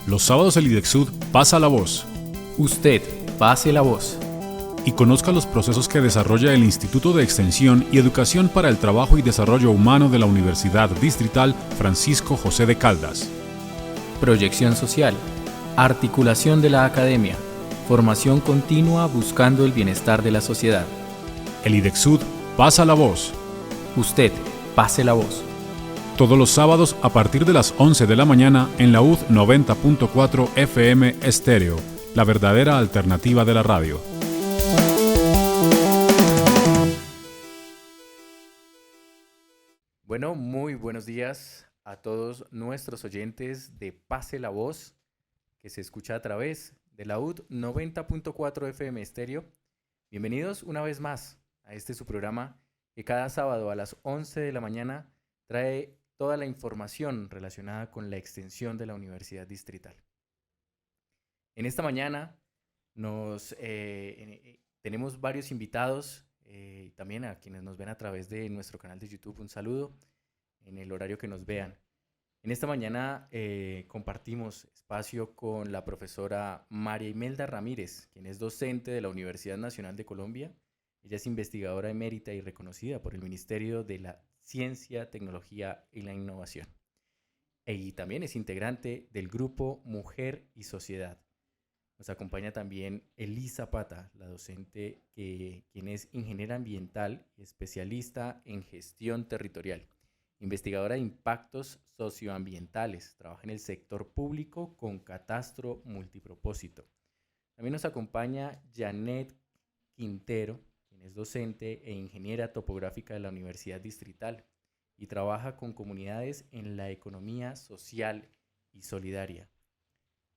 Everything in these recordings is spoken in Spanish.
Los sábados el IDEXUD pasa la voz. Usted pase la voz. Y conozca los procesos que desarrolla el Instituto de Extensión y Educación para el Trabajo y Desarrollo Humano de la Universidad Distrital Francisco José de Caldas. Proyección social, articulación de la academia, formación continua buscando el bienestar de la sociedad. El IDEXUD pasa la voz. Usted pase la voz. Todos los sábados a partir de las 11 de la mañana en la UD 90.4 FM Estéreo, la verdadera alternativa de la radio. Bueno, muy buenos días a todos nuestros oyentes de Pase la Voz, que se escucha a través de la UD 90.4 FM Estéreo. Bienvenidos una vez más a este su programa que cada sábado a las 11 de la mañana trae toda la información relacionada con la extensión de la Universidad Distrital. En esta mañana tenemos varios invitados, también a quienes nos ven a través de nuestro canal de YouTube, un saludo en el horario que nos vean. En esta mañana compartimos espacio con la profesora María Imelda Ramírez, quien es docente de la Universidad Nacional de Colombia. Ella es investigadora emérita y reconocida por el Ministerio de la Ciencia, Tecnología y la Innovación. Y también es integrante del grupo Mujer y Sociedad. Nos acompaña también Elisa Pata, la docente quien es ingeniera ambiental y especialista en gestión territorial, investigadora de impactos socioambientales, trabaja en el sector público con catastro multipropósito. También nos acompaña Janet Quintero, quien es docente e ingeniera topográfica de la Universidad Distrital y trabaja con comunidades en la economía social y solidaria.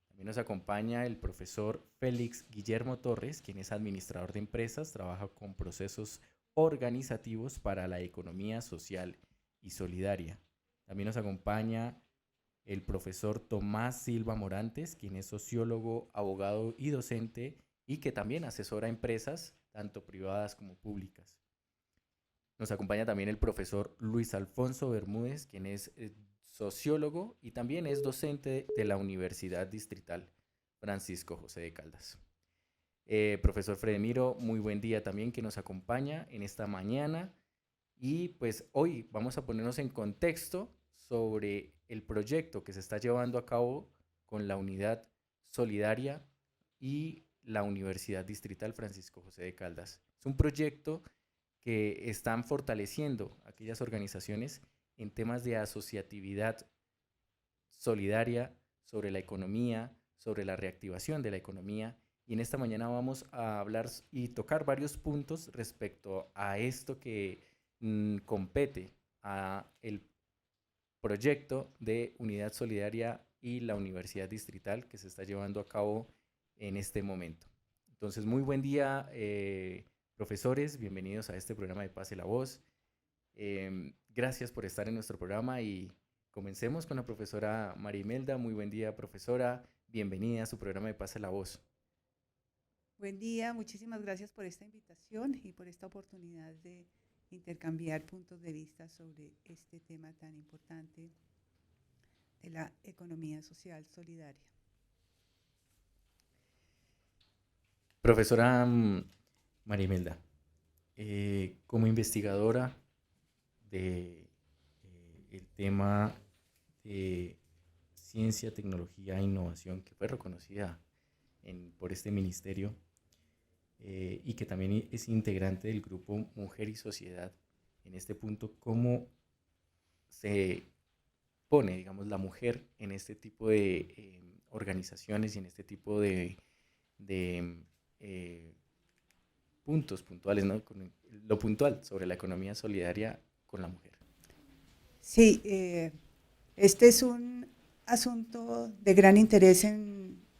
También nos acompaña el profesor Félix Guillermo Torres, quien es administrador de empresas, trabaja con procesos organizativos para la economía social y solidaria. También nos acompaña el profesor Tomás Silva Morantes, quien es sociólogo, abogado y docente y que también asesora a empresas, tanto privadas como públicas. Nos acompaña también el profesor Luis Alfonso Bermúdez, quien es sociólogo y también es docente de la Universidad Distrital Francisco José de Caldas. Profesor Fredemiro, muy buen día también, que nos acompaña en esta mañana. Y pues hoy vamos a ponernos en contexto sobre el proyecto que se está llevando a cabo con la Unidad Solidaria y la Universidad Distrital Francisco José de Caldas. Es un proyecto que están fortaleciendo aquellas organizaciones en temas de asociatividad solidaria, sobre la economía, sobre la reactivación de la economía. Y en esta mañana vamos a hablar y tocar varios puntos respecto a esto que compete a el proyecto de Unidad Solidaria y la Universidad Distrital que se está llevando a cabo en este momento. Entonces, muy buen día, profesores, bienvenidos a este programa de Pase la Voz. Gracias por estar en nuestro programa y comencemos con la profesora María Imelda. Muy buen día, profesora, bienvenida a su programa de Pase la Voz. Buen día, muchísimas gracias por esta invitación y por esta oportunidad de intercambiar puntos de vista sobre este tema tan importante de la economía social solidaria. Profesora María Imelda, como investigadora del tema de ciencia, tecnología e innovación, que fue reconocida por este ministerio, y que también es integrante del grupo Mujer y Sociedad, en este punto, ¿cómo se pone, digamos, la mujer en este tipo de organizaciones y en este tipo de puntos puntuales, ¿no? Con lo puntual sobre la economía solidaria con la mujer? Sí, este es un asunto de gran interés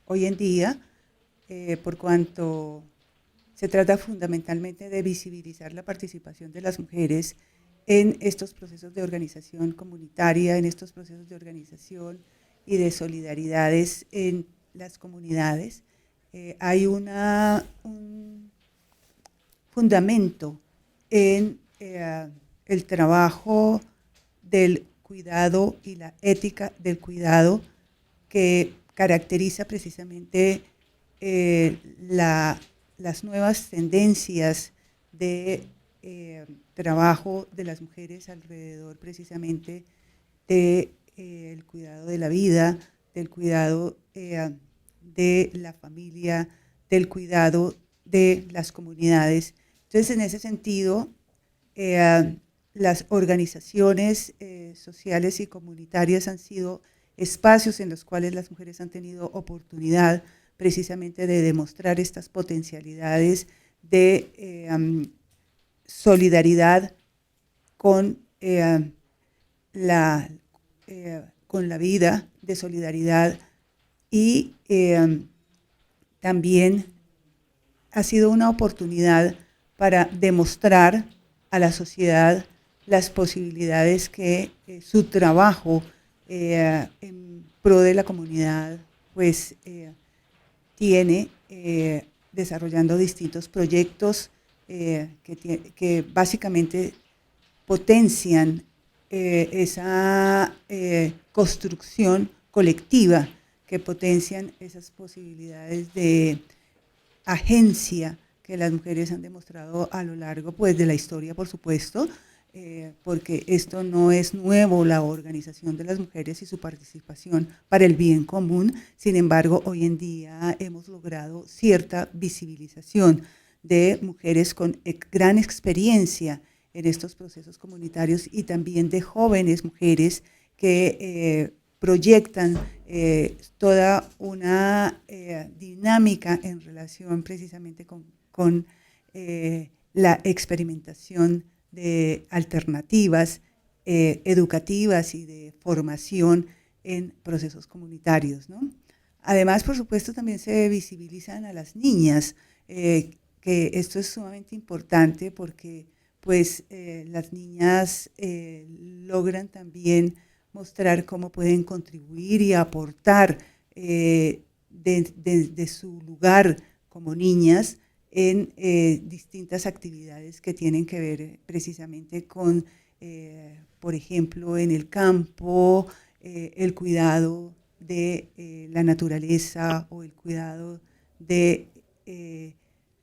hoy en día, por cuanto se trata fundamentalmente de visibilizar la participación de las mujeres en estos procesos de organización comunitaria, en estos procesos de organización y de solidaridades en las comunidades. Hay un fundamento en el trabajo del cuidado y la ética del cuidado que caracteriza precisamente las nuevas tendencias de trabajo de las mujeres alrededor precisamente del cuidado de la vida, del cuidado de la familia, del cuidado de las comunidades. Entonces, en ese sentido, las organizaciones sociales y comunitarias han sido espacios en los cuales las mujeres han tenido oportunidad precisamente de demostrar estas potencialidades de solidaridad con, con la vida, de solidaridad y también ha sido una oportunidad para demostrar a la sociedad las posibilidades que su trabajo en pro de la comunidad pues tiene desarrollando distintos proyectos que básicamente potencian esa construcción colectiva, que potencian esas posibilidades de agencia que las mujeres han demostrado a lo largo pues, de la historia, por supuesto, porque esto no es nuevo, la organización de las mujeres y su participación para el bien común. Sin embargo, hoy en día hemos logrado cierta visibilización de mujeres con gran experiencia en estos procesos comunitarios y también de jóvenes mujeres que proyectan toda una dinámica en relación precisamente con la experimentación de alternativas educativas y de formación en procesos comunitarios, ¿no? Además, por supuesto, también se visibilizan a las niñas, que esto es sumamente importante porque pues, las niñas logran también mostrar cómo pueden contribuir y aportar de su lugar como niñas en distintas actividades que tienen que ver precisamente con, por ejemplo, en el campo, el cuidado de la naturaleza o el cuidado de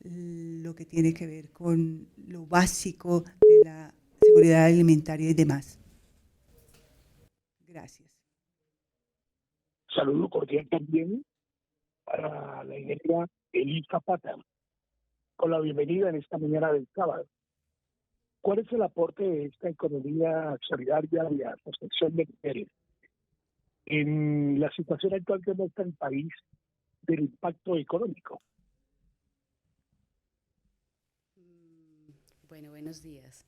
lo que tiene que ver con lo básico de la seguridad alimentaria y demás. Gracias. Saludo cordial también para la ingeniera Elisa Pata, con la bienvenida en esta mañana del sábado. ¿Cuál es el aporte de esta economía solidaria y la protección de mujeres en la situación actual que muestra el país del impacto económico? Bueno, buenos días.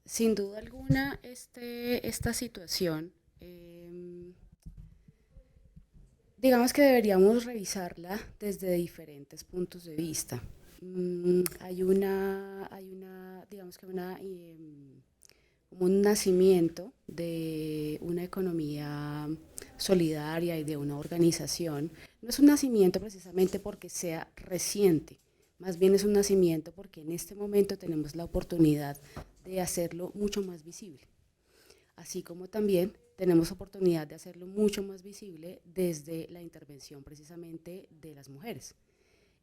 Sin duda alguna, esta situación, digamos que deberíamos revisarla desde diferentes puntos de vista. Hay digamos que como un nacimiento de una economía solidaria y de una organización. No es un nacimiento precisamente porque sea reciente, más bien es un nacimiento porque en este momento tenemos la oportunidad de hacerlo mucho más visible. Así como también tenemos oportunidad de hacerlo mucho más visible desde la intervención precisamente de las mujeres.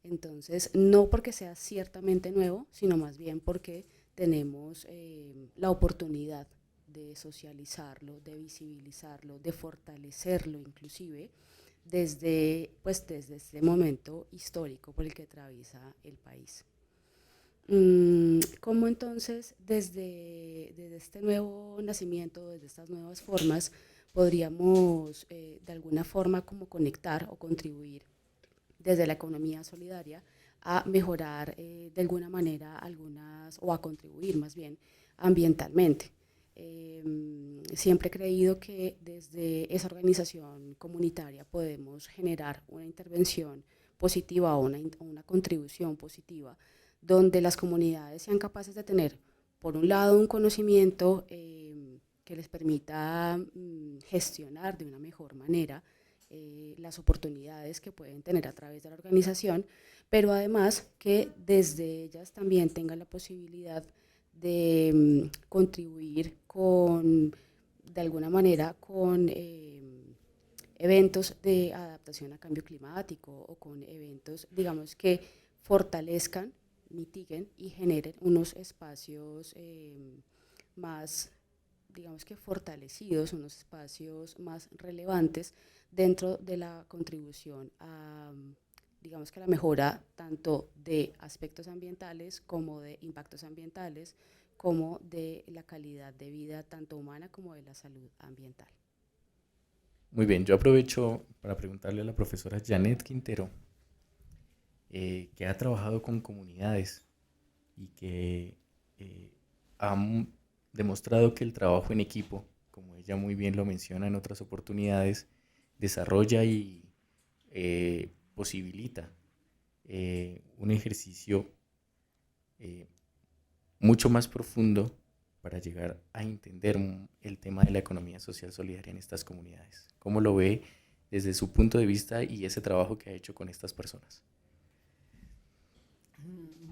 Entonces, no porque sea ciertamente nuevo, sino más bien porque tenemos la oportunidad de socializarlo, de visibilizarlo, de fortalecerlo inclusive desde este momento histórico por el que atraviesa el país. ¿Cómo entonces desde este nuevo nacimiento, desde estas nuevas formas, podríamos de alguna forma como conectar o contribuir desde la economía solidaria a mejorar de alguna manera o a contribuir más bien ambientalmente? Siempre he creído que desde esa organización comunitaria podemos generar una intervención positiva o una contribución positiva donde las comunidades sean capaces de tener, por un lado, un conocimiento que les permita gestionar de una mejor manera las oportunidades que pueden tener a través de la organización, pero además que desde ellas también tengan la posibilidad de contribuir de alguna manera con eventos de adaptación a cambio climático o con eventos, digamos, que fortalezcan, mitiguen y generen unos espacios más, digamos que fortalecidos, unos espacios más relevantes dentro de la contribución a, digamos que la mejora tanto de aspectos ambientales como de impactos ambientales, como de la calidad de vida tanto humana como de la salud ambiental. Muy bien, yo aprovecho para preguntarle a la profesora Janet Quintero, que ha trabajado con comunidades y que ha demostrado que el trabajo en equipo, como ella muy bien lo menciona en otras oportunidades, desarrolla y posibilita un ejercicio mucho más profundo para llegar a entender el tema de la economía social solidaria en estas comunidades. ¿Cómo lo ve desde su punto de vista y ese trabajo que ha hecho con estas personas?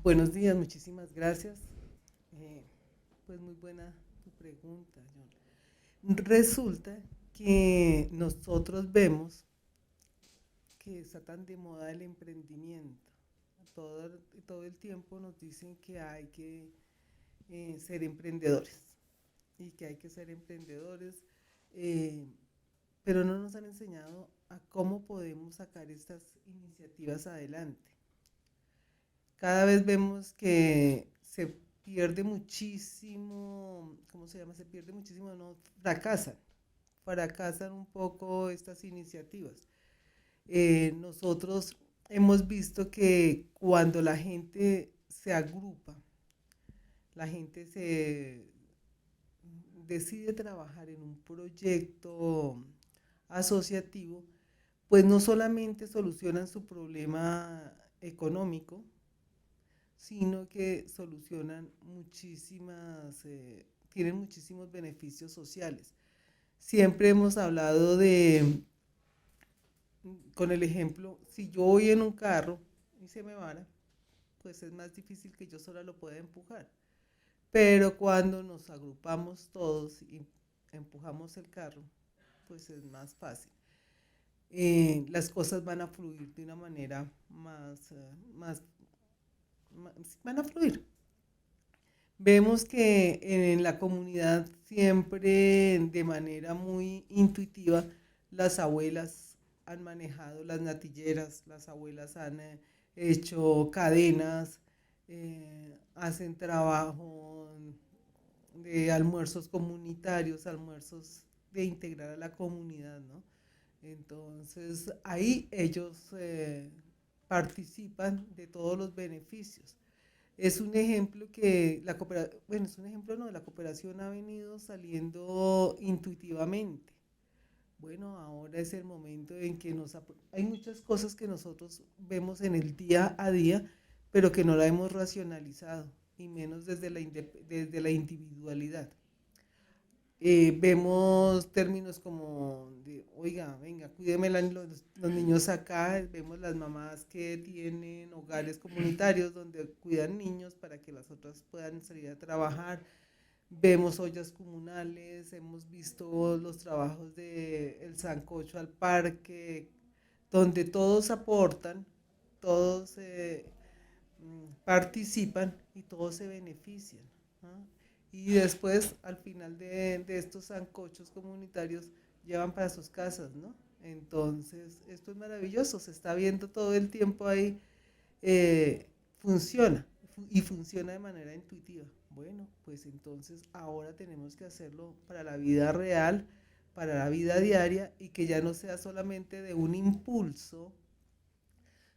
Buenos días, muchísimas gracias. Pues muy buena tu pregunta, John. Resulta que nosotros vemos que está tan de moda el emprendimiento. Todo el tiempo nos dicen que hay que ser emprendedores y que hay que ser emprendedores, pero no nos han enseñado a cómo podemos sacar estas iniciativas adelante. Cada vez vemos que se pierde muchísimo, ¿cómo se llama? Se pierde muchísimo, no, fracasan un poco estas iniciativas. Nosotros hemos visto que cuando la gente se agrupa, la gente se decide trabajar en un proyecto asociativo, pues no solamente solucionan su problema económico, sino que solucionan tienen muchísimos beneficios sociales. Siempre hemos hablado con el ejemplo, si yo voy en un carro y se me vara, pues es más difícil que yo sola lo pueda empujar. Pero cuando nos agrupamos todos y empujamos el carro, pues es más fácil. Las cosas van a fluir de una manera van a fluir. Vemos que en la comunidad siempre de manera muy intuitiva las abuelas han manejado las natilleras, las abuelas han hecho cadenas, hacen trabajo de almuerzos comunitarios, almuerzos de integrar a la comunidad, ¿no? Entonces ahí ellos participan de todos los beneficios. Es un ejemplo que la cooperación ha venido saliendo intuitivamente. Bueno, ahora es el momento en que hay muchas cosas que nosotros vemos en el día a día, pero que no la hemos racionalizado, y menos desde la individualidad. Vemos términos como oiga, venga, cuídeme los niños acá. Vemos las mamás que tienen hogares comunitarios donde cuidan niños para que las otras puedan salir a trabajar. Vemos ollas comunales, hemos visto los trabajos del sancocho al parque, donde todos aportan, todos participan y todos se benefician, ¿no? Y después, al final de estos sancochos comunitarios, llevan para sus casas, ¿no? Entonces, esto es maravilloso, se está viendo todo el tiempo ahí, funciona, y funciona de manera intuitiva. Bueno, pues entonces ahora tenemos que hacerlo para la vida real, para la vida diaria, y que ya no sea solamente de un impulso,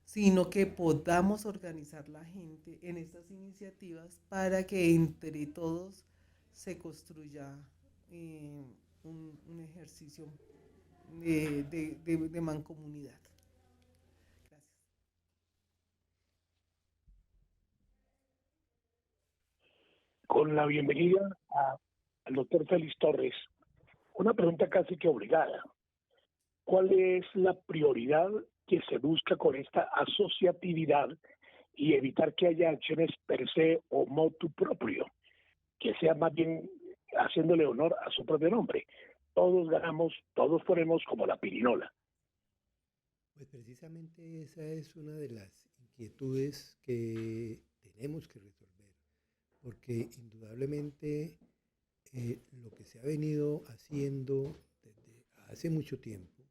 sino que podamos organizar la gente en estas iniciativas para que entre todos se construya un ejercicio de mancomunidad. Gracias. Con la bienvenida al doctor Félix Torres, una pregunta casi que obligada. ¿Cuál es la prioridad que se busca con esta asociatividad y evitar que haya acciones per se o motu propio, que sea más bien haciéndole honor a su propio nombre? Todos ganamos, todos ponemos como la pirinola. Pues precisamente esa es una de las inquietudes que tenemos que resolver, porque indudablemente lo que se ha venido haciendo desde hace mucho tiempo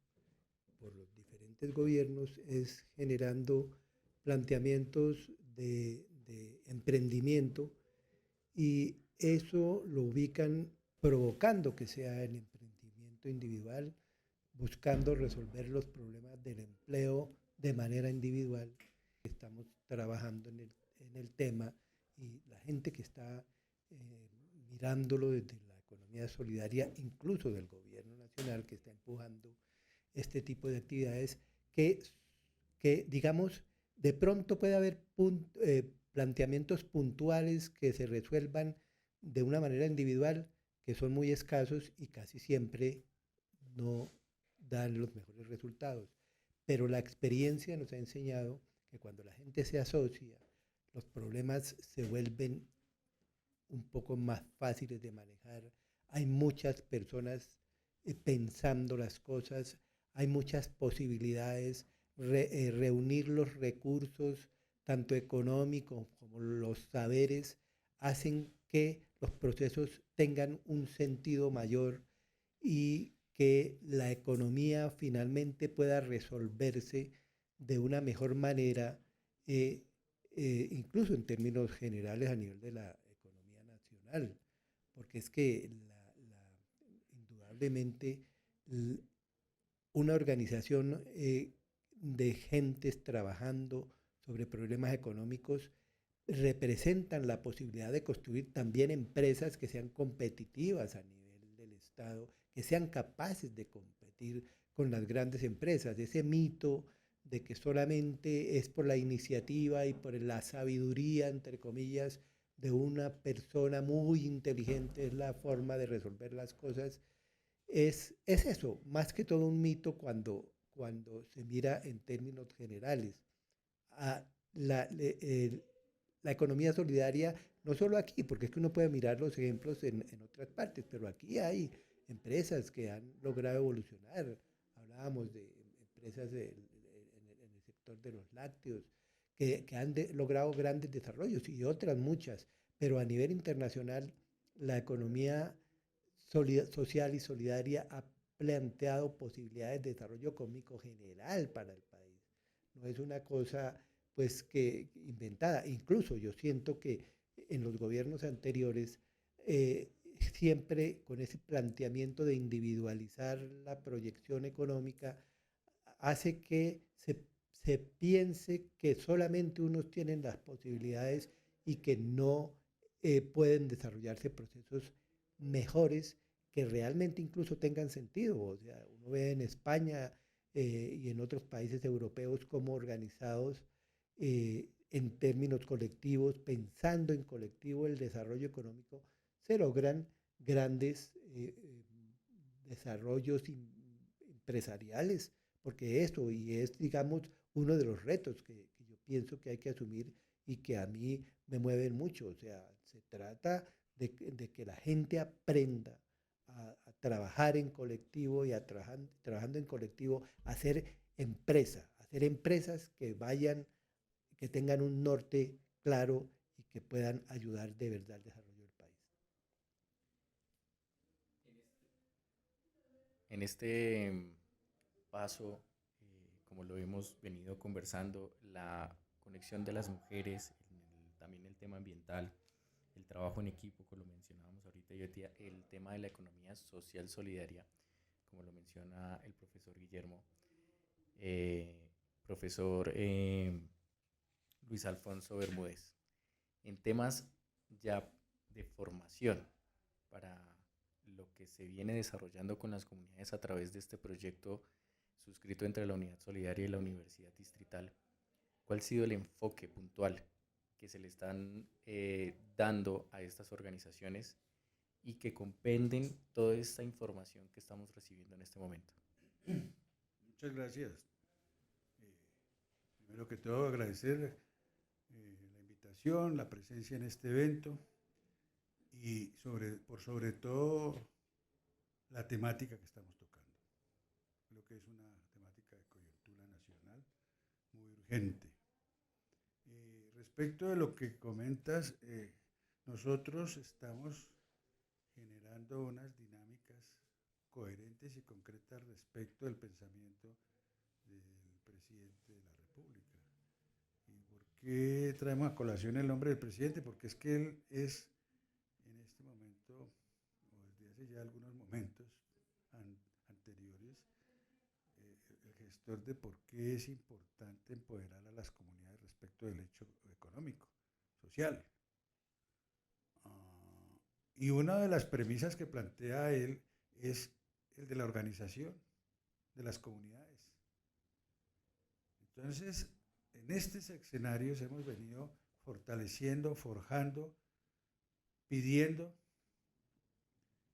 por los diferentes gobiernos es generando planteamientos de emprendimiento, y eso lo ubican provocando que sea el emprendimiento individual, buscando resolver los problemas del empleo de manera individual. Estamos trabajando en el tema, y la gente que está mirándolo desde la economía solidaria, incluso del gobierno nacional, que está empujando este tipo de actividades, que digamos, de pronto puede haber planteamientos puntuales que se resuelvan de una manera individual, que son muy escasos y casi siempre no dan los mejores resultados. Pero la experiencia nos ha enseñado que cuando la gente se asocia, los problemas se vuelven un poco más fáciles de manejar. Hay muchas personas pensando las cosas, hay muchas posibilidades, reunir los recursos, tanto económicos como los saberes, hacen que los procesos tengan un sentido mayor y que la economía finalmente pueda resolverse de una mejor manera, incluso en términos generales a nivel de la economía nacional, porque es que indudablemente una organización de gentes trabajando sobre problemas económicos representan la posibilidad de construir también empresas que sean competitivas a nivel del Estado, que sean capaces de competir con las grandes empresas. Ese mito de que solamente es por la iniciativa y por la sabiduría, entre comillas, de una persona muy inteligente es la forma de resolver las cosas, es eso, más que todo un mito cuando se mira en términos generales. A la economía solidaria, no solo aquí, porque es que uno puede mirar los ejemplos en otras partes, pero aquí hay empresas que han logrado evolucionar. Hablábamos de empresas en el sector de los lácteos, que han logrado grandes desarrollos, y otras muchas, pero a nivel internacional la economía social y solidaria ha planteado posibilidades de desarrollo económico general para el país. No es una cosa pues que inventada. Incluso yo siento que en los gobiernos anteriores siempre con ese planteamiento de individualizar la proyección económica hace que se piense que solamente unos tienen las posibilidades y que no pueden desarrollarse procesos mejores que realmente incluso tengan sentido. O sea, uno ve en España y en otros países europeos como organizados en términos colectivos, pensando en colectivo el desarrollo económico, se logran grandes desarrollos empresariales, porque esto y es, digamos, uno de los retos que yo pienso que hay que asumir y que a mí me mueven mucho. O sea, se trata de que la gente aprenda a trabajar en colectivo y trabajando en colectivo, a hacer empresas que vayan, que tengan un norte claro y que puedan ayudar de verdad al desarrollo del país. En este paso, como lo hemos venido conversando, la conexión de las mujeres, también el tema ambiental, el trabajo en equipo, como lo mencionábamos ahorita, y el tema de la economía social solidaria, como lo menciona el profesor Guillermo. Profesor Luis Alfonso Bermúdez, en temas ya de formación para lo que se viene desarrollando con las comunidades a través de este proyecto suscrito entre la Unidad Solidaria y la Universidad Distrital, ¿cuál ha sido el enfoque puntual que se le están dando a estas organizaciones y que compenden toda esta información que estamos recibiendo en este momento? Muchas gracias. Primero que todo, agradecer la invitación, la presencia en este evento y por sobre todo la temática que estamos tocando. Creo que es una temática de coyuntura nacional vigente. Respecto de lo que comentas, nosotros estamos generando unas dinámicas coherentes y concretas respecto del pensamiento del presidente de la República. ¿Y por qué traemos a colación el nombre del presidente? Porque es que él es, en este momento, o desde hace ya algunos momentos anteriores, el gestor de por qué es importante empoderar a las comunidades respecto del hecho económico, social. Y una de las premisas que plantea él es el de la organización de las comunidades. Entonces, en estos escenarios hemos venido fortaleciendo, forjando, pidiendo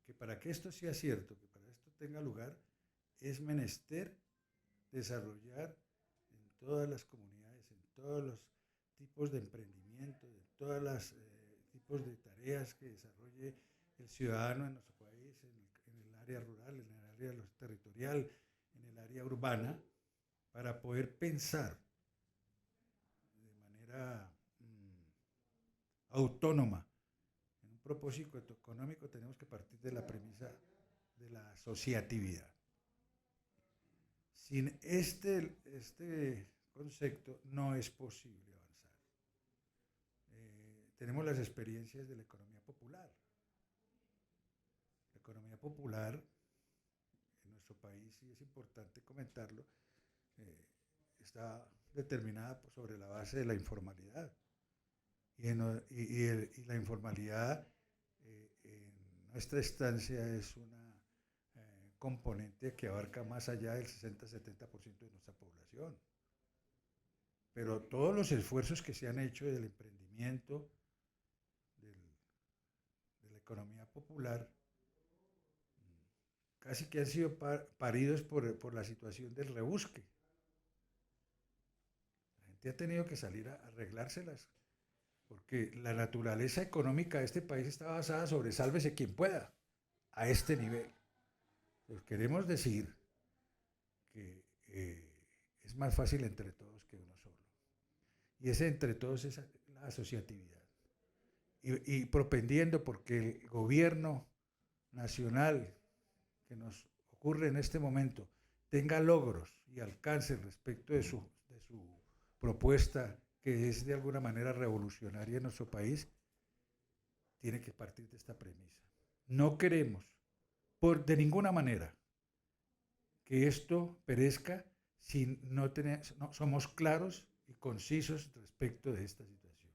que para que esto sea cierto, que para esto tenga lugar, es menester desarrollar en todas las comunidades, en todos los tipos de emprendimiento, en todos los tipos de tareas que desarrolle el ciudadano en nuestro país, en el área rural, en el área territorial, en el área urbana, para poder pensar de manera autónoma en un propósito económico. Tenemos que partir de la premisa de la asociatividad. Sin este concepto no es posible avanzar. Tenemos las experiencias de la economía popular. La economía popular en nuestro país, y es importante comentarlo, está determinada sobre la base de la informalidad. Y la informalidad en nuestra estancia es una componente que abarca más allá del 60-70% de nuestra población. Pero todos los esfuerzos que se han hecho del emprendimiento, de la economía popular, casi que han sido paridos por la situación del rebusque. La gente ha tenido que salir a arreglárselas, porque la naturaleza económica de este país está basada sobre sálvese quien pueda, a este nivel. Pues queremos decir que es más fácil entre todos que uno solo. Y ese entre todos es la asociatividad. Y propendiendo porque el gobierno nacional que nos ocurre en este momento tenga logros y alcance respecto de su propuesta, que es de alguna manera revolucionaria en nuestro país, tiene que partir de esta premisa. No queremos de ninguna manera que esto perezca si no somos claros y concisos respecto de esta situación.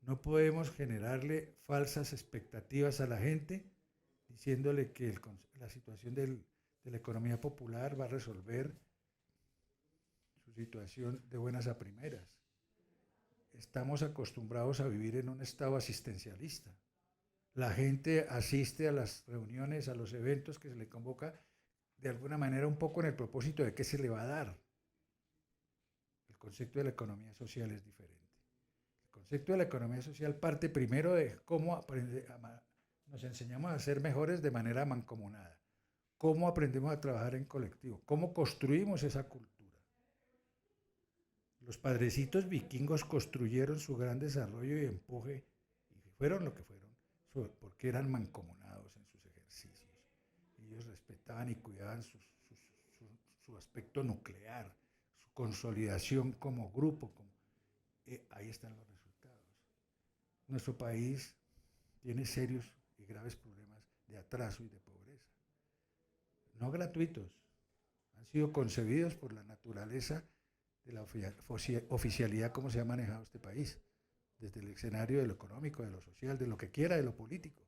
No podemos generarle falsas expectativas a la gente diciéndole que la situación de la economía popular va a resolver su situación de buenas a primeras. Estamos acostumbrados a vivir en un estado asistencialista. La gente asiste a las reuniones, a los eventos que se le convoca de alguna manera un poco en el propósito de qué se le va a dar. El concepto de la economía social es diferente. El concepto de la economía social parte primero de cómo nos enseñamos a ser mejores de manera mancomunada, cómo aprendemos a trabajar en colectivo, cómo construimos esa cultura. Los padrecitos vikingos construyeron su gran desarrollo y empuje y fueron lo que fueron, porque eran mancomunados en sus ejercicios. Ellos respetaban y cuidaban su aspecto nuclear, su consolidación como grupo. Ahí están los resultados. Nuestro país tiene serios y graves problemas de atraso y de pobreza. No gratuitos, han sido concebidos por la naturaleza de la oficialidad como se ha manejado este país, desde el escenario de lo económico, de lo social, de lo que quiera, de lo político.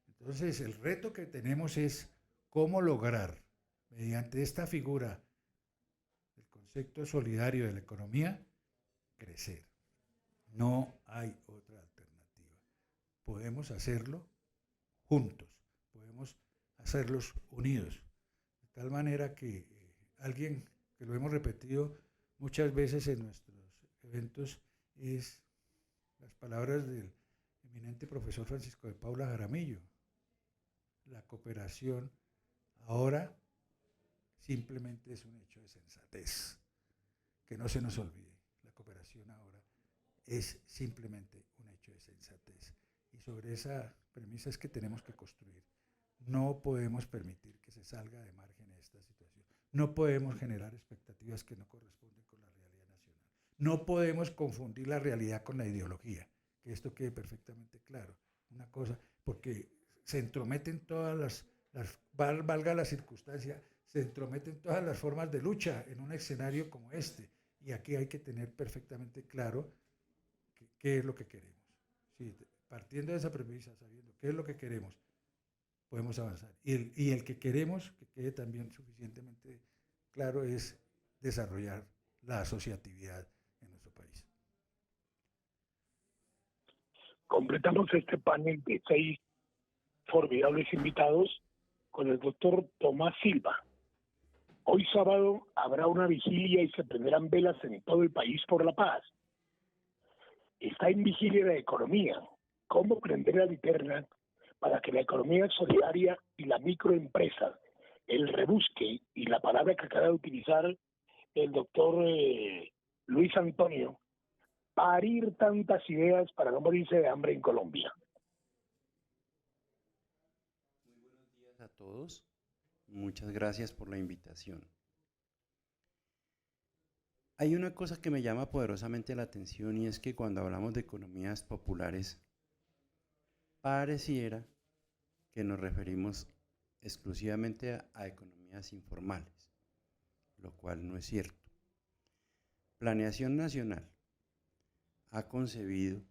Entonces, el reto que tenemos es cómo lograr, mediante esta figura, el concepto solidario de la economía, crecer. No hay otra alternativa. Podemos hacerlo juntos, podemos hacerlos unidos, de tal manera que alguien, que lo hemos repetido muchas veces en nuestros eventos, es las palabras del eminente profesor Francisco de Paula Jaramillo. La cooperación ahora simplemente es un hecho de sensatez. que no se nos olvide, la cooperación ahora es simplemente un hecho de sensatez. Y sobre esa premisa es que tenemos que construir. No podemos permitir que se salga de margen esta situación. No podemos generar expectativas que no corresponden con la realidad nacional. No podemos confundir la realidad con la ideología. Que esto quede perfectamente claro. Una cosa, porque se entrometen todas valga la circunstancia, se entrometen todas las formas de lucha en un escenario como este. Y aquí hay que tener perfectamente claro qué es lo que queremos. Sí, partiendo de esa premisa, sabiendo qué es lo que queremos, podemos avanzar. Y el que queremos, que quede también suficientemente claro, es desarrollar la asociatividad en nuestro país. Completamos este panel de 6 formidables invitados con el doctor Tomás Silva. Hoy sábado habrá una vigilia y se prenderán velas en todo el país por la paz. Está en vigilia la economía. ¿Cómo prender la linterna para que la economía solidaria y la microempresa, el rebusque y la palabra que acaba de utilizar el doctor Luis Antonio, parir tantas ideas para no morirse de hambre en Colombia? Muy buenos días a todos. Muchas gracias por la invitación. Hay una cosa que me llama poderosamente la atención y es que cuando hablamos de economías populares, pareciera que nos referimos exclusivamente a economías informales, lo cual no es cierto. Planeación Nacional ha concebido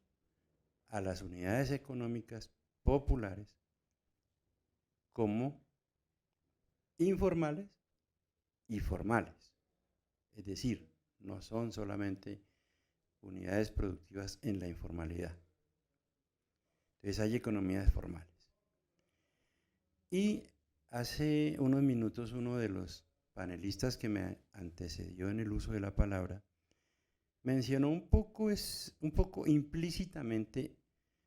a las unidades económicas populares como informales y formales, es decir, no son solamente unidades productivas en la informalidad. Entonces hay economías formales. Y hace unos minutos uno de los panelistas que me antecedió en el uso de la palabra mencionó un poco implícitamente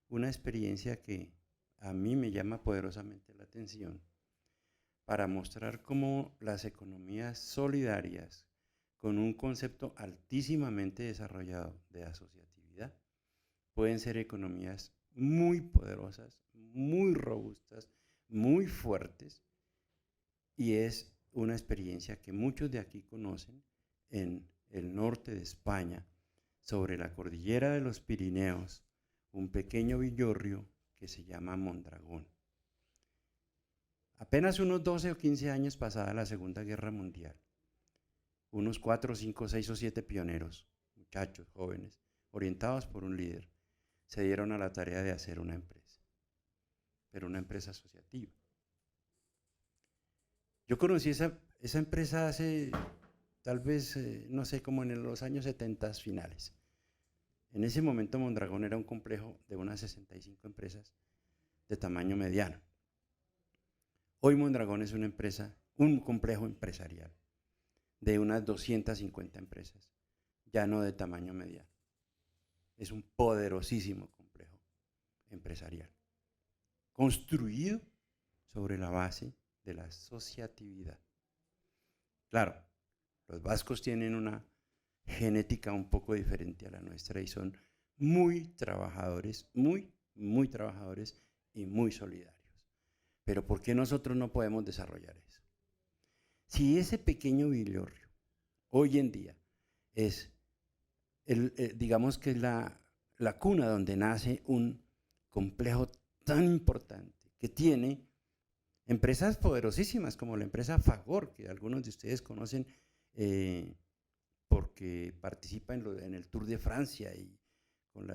una experiencia que a mí me llama poderosamente la atención para mostrar cómo las economías solidarias, con un concepto altísimamente desarrollado de asociatividad, pueden ser economías muy poderosas, muy robustas, muy fuertes, y es una experiencia que muchos de aquí conocen en el norte de España, sobre la cordillera de los Pirineos, un pequeño villorrio que se llama Mondragón. Apenas unos 12 o 15 años pasada la Segunda Guerra Mundial, unos 4, 5, 6 o 7 pioneros, muchachos, jóvenes, orientados por un líder, se dieron a la tarea de hacer una empresa, pero una empresa asociativa. Yo conocí esa empresa hace, tal vez, no sé, como en los años 70 finales. En ese momento Mondragón era un complejo de unas 65 empresas de tamaño mediano. Hoy Mondragón es una empresa, un complejo empresarial de unas 250 empresas, ya no de tamaño mediano. Es un poderosísimo complejo empresarial, construido sobre la base de la asociatividad. Claro, los vascos tienen una genética un poco diferente a la nuestra y son muy trabajadores, muy trabajadores y muy solidarios. Pero ¿por qué nosotros no podemos desarrollar eso? Si ese pequeño villorrio hoy en día es, digamos que es la cuna donde nace un complejo tan importante que tiene empresas poderosísimas como la empresa Fagor, que algunos de ustedes conocen porque participa en el Tour de Francia y con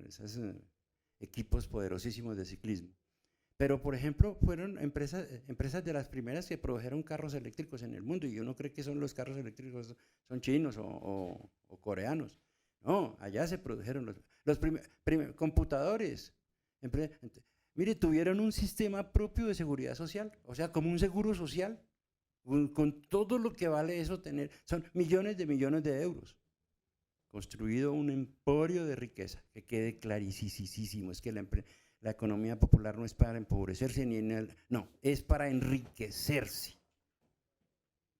esos equipos poderosísimos de ciclismo. Pero, por ejemplo, fueron empresas de las primeras que produjeron carros eléctricos en el mundo, y uno cree que son los carros eléctricos, son chinos o coreanos. No, allá se produjeron los primeros computadores. Mire, tuvieron un sistema propio de seguridad social, o sea, como un seguro social, con todo lo que vale eso tener. Son millones de euros. Construido un emporio de riqueza, que quede clarísimo, es que la economía popular no es para empobrecerse, no, es para enriquecerse.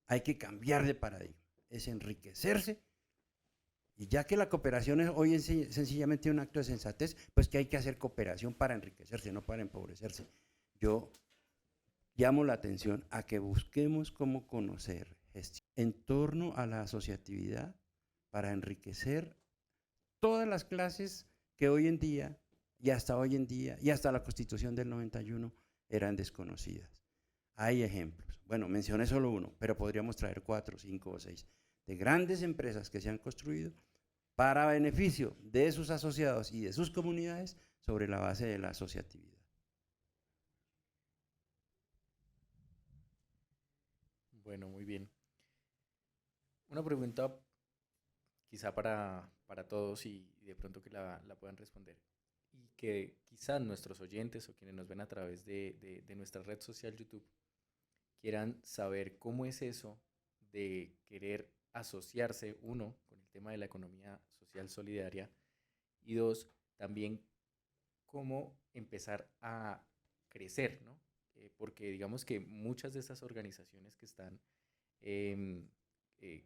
Hay que cambiar de paradigma, es enriquecerse Y ya que la cooperación es hoy sencillamente un acto de sensatez, pues que hay que hacer cooperación para enriquecerse, no para empobrecerse. Yo llamo la atención a que busquemos cómo conocer en torno a la asociatividad para enriquecer todas las clases que hoy en día, y hasta hoy en día, y hasta la Constitución del 91, eran desconocidas. Hay ejemplos. Bueno, mencioné solo uno, pero podríamos traer 4, 5 o 6 de grandes empresas que se han construido para beneficio de sus asociados y de sus comunidades sobre la base de la asociatividad. Bueno, muy bien. Una pregunta quizá para todos y de pronto que la puedan responder. Y que quizá nuestros oyentes o quienes nos ven a través de nuestra red social YouTube quieran saber cómo es eso de querer asociarse, uno, con el tema de la economía social solidaria y dos, también cómo empezar a crecer, ¿no? Porque digamos que muchas de estas organizaciones que están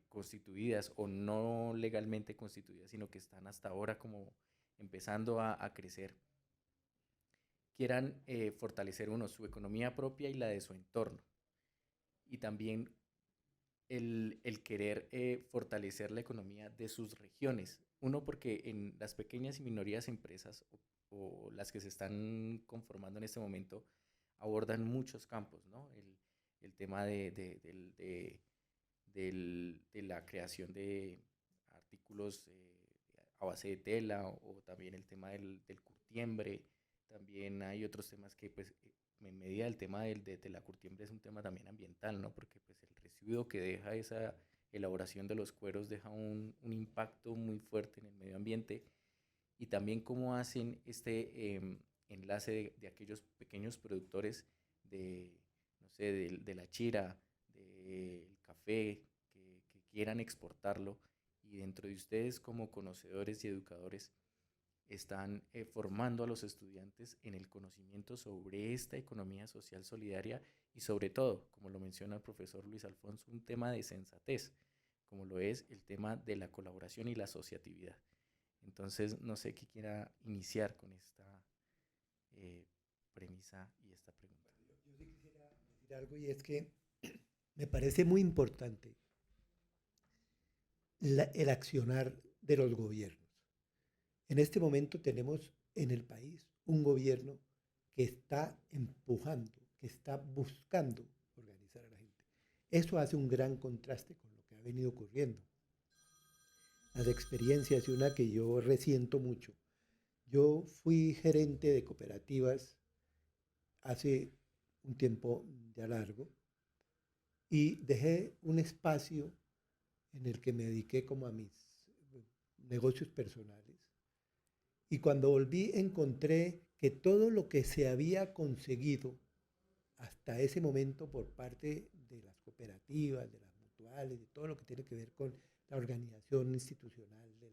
constituidas o no legalmente constituidas, sino que están hasta ahora como empezando a crecer, quieran fortalecer uno su economía propia y la de su entorno. Y también el querer fortalecer la economía de sus regiones. Uno, porque en las pequeñas y minorías empresas o las que se están conformando en este momento abordan muchos campos, ¿no? El tema de la creación de artículos a base de tela o también el tema del curtiembre. También hay otros temas que pues en medida del tema de la curtiembre es un tema también ambiental, ¿no? Porque pues el residuo que deja esa elaboración de los cueros deja un impacto muy fuerte en el medio ambiente. Y también cómo hacen este enlace de aquellos pequeños productores no sé, de la chira, del café, que quieran exportarlo, y dentro de ustedes como conocedores y educadores están formando a los estudiantes en el conocimiento sobre esta economía social solidaria y sobre todo, como lo menciona el profesor Luis Alfonso, un tema de sensatez, como lo es el tema de la colaboración y la asociatividad. Entonces, no sé qué quiera iniciar con esta premisa y esta pregunta. Yo sí quisiera decir algo, y es que me parece muy importante el accionar de los gobiernos. En este momento tenemos en el país un gobierno que está empujando, que está buscando organizar a la gente. Eso hace un gran contraste con lo que ha venido ocurriendo. Las experiencias, y una que yo resiento mucho. Yo fui gerente de cooperativas hace un tiempo ya largo y dejé un espacio en el que me dediqué como a mis negocios personales. Y cuando volví encontré que todo lo que se había conseguido hasta ese momento por parte de las cooperativas, de las mutuales, de todo lo que tiene que ver con la organización institucional del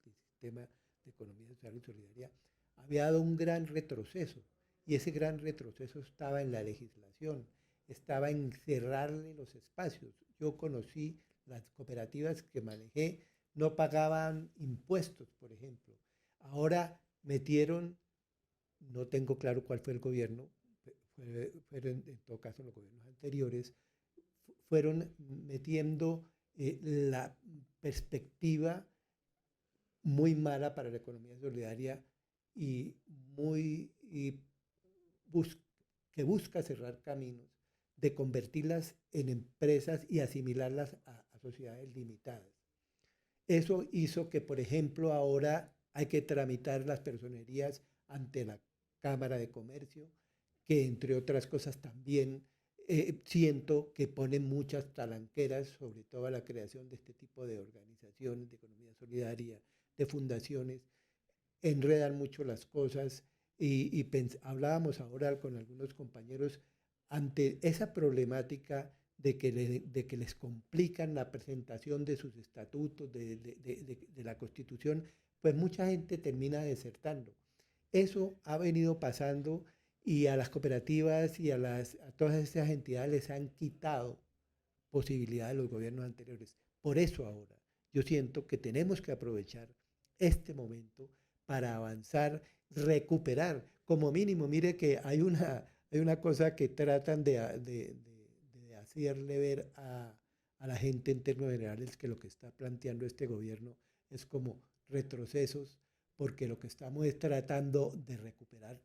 sistema de economía social y solidaria, había dado un gran retroceso. Y ese gran retroceso estaba en la legislación, estaba en cerrarle los espacios. Yo conocí las cooperativas que manejé, no pagaban impuestos, por ejemplo. Ahora metieron, no tengo claro cuál fue el gobierno, fueron en todo caso los gobiernos anteriores, fueron metiendo la perspectiva muy mala para la economía solidaria y que busca cerrar caminos, de convertirlas en empresas y asimilarlas a sociedades limitadas. Eso hizo que, por ejemplo, ahora hay que tramitar las personerías ante la Cámara de Comercio, que entre otras cosas también siento que ponen muchas talanqueras, sobre todo a la creación de este tipo de organizaciones de economía solidaria, de fundaciones, enredan mucho las cosas y hablábamos ahora con algunos compañeros ante esa problemática de que les complican la presentación de sus estatutos, de la Constitución, pues mucha gente termina desertando. Eso ha venido pasando y a las cooperativas y a todas esas entidades les han quitado posibilidades los gobiernos anteriores. Por eso ahora yo siento que tenemos que aprovechar este momento para avanzar, recuperar, como mínimo. Mire que hay una cosa que tratan de hacerle ver a la gente en términos generales, que lo que está planteando este gobierno es como retrocesos, porque lo que estamos es tratando de recuperar